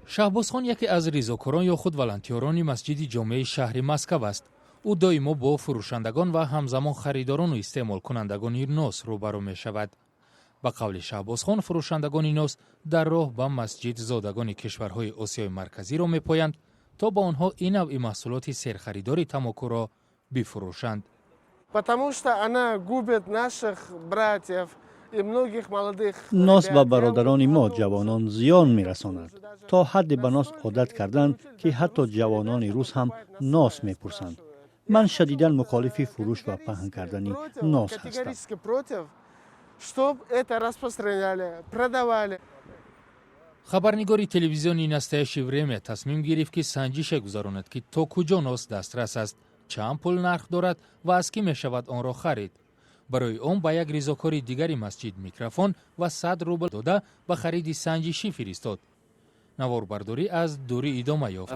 шаҳбозхон яке аз ризокорон ё худ волонтёрони масҷиди ҷомеаи шаҳри Москав аст. ӯ доимо бо фурӯшандагон ва ҳамзамон харидорону истеъмолкунандагони нос рӯбарӯ мешавад. ба қавли Шаҳбозхон, фурӯшандагони нос дар роҳ ба масҷид зодагони кишварҳои Осиёи марказиро мепоянд, то ба онҳо ин навъи маҳсулоти серхаридори тамокуро бифурӯшанд. Потому что она губит наших братьев и многих молодых. нос ба бародарони мо ҷавонон зиён мерасонад. то ҳадде ба нос одат карданд, ки ҳатто ҷавонони рӯз ҳам нос мепурсанд. ман шадидан мухолифи фурӯш ва паҳн кардани нос ҳастам. Чтоб это распространяли, продавали. хабарнигори телевизиони настоящее время тасмим гирифт, ки санҷише гузаронад, ки то куҷо нос дастрас аст, чанд пул нарх дорад ва аз кӣ мешавад онро харид. барои он ба як ризокори дигари масҷид микрофон ва 100 рубл дода ба хариди санҷишӣ фиристод. наворбардорӣ аз дурӣ идома ёфт.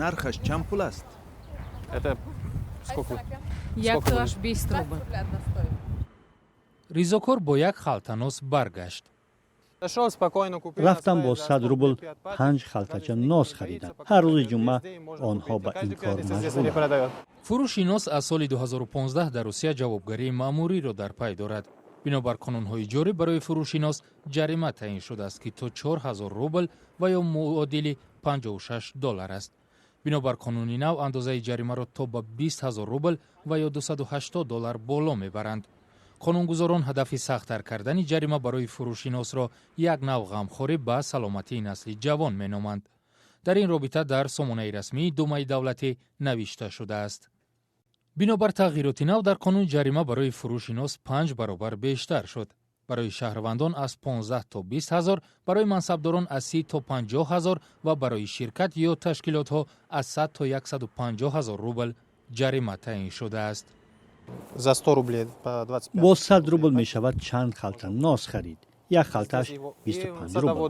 нархаш чанд пул аст? Як 20 рубл. ризокор бо як халтанос баргашт. рафтам бо 100 рубл 5 халтача нос харидам. ҳар рӯзи ҷумъа онҳо ба ин кор машғуланд. фурӯши нос аз соли 2015 дар Русия ҷавобгарии маъмуриро дар пай дорад. бинобар қонунҳои ҷорӣ барои фурӯши нос ҷарима таъин шудааст, ки то 4000 рубл ва ё муодили $56 аст. бинобар қонуни нав андозаи ҷаримаро то ба 20000 рубл ва ё $280 боло мебаранд. қонунгузорон ҳадафи сахттар кардани ҷарима барои фурӯши носро як нав ғамхорӣ ба саломатии насли ҷавон меноманд. дар ин робита дар сомонаи расмии думаи давлатӣ навишта шудааст. бинобар тағйироти нав дар қонуни ҷарима барои фурӯши нос 5 баробар бештар шуд. барои шаҳрвандон аз 15 то 20 ҳазор, барои мансабдорон аз 30 то 50 ҳазор ва барои ширкат ё ташкилотҳо аз 100 то 150 ҳазор рубл ҷарима таъин шудааст. За 100 рублей по 25. бо 100 рубл мешавад чанд халта нос харид. як халташ 25 рубл.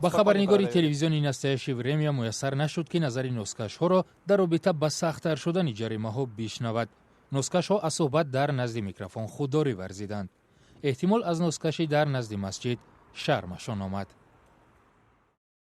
ба хабарнигори телевизиони настоящее время муяссар нашуд, ки назари носкашҳоро дар робита ба сахттар шудани ҷаримаҳо бишнавад. носкашҳо аз суҳбат дар назди микрофон худдорӣ варзиданд. эҳтимол аз носкашӣ дар назди масҷид шармашон омад.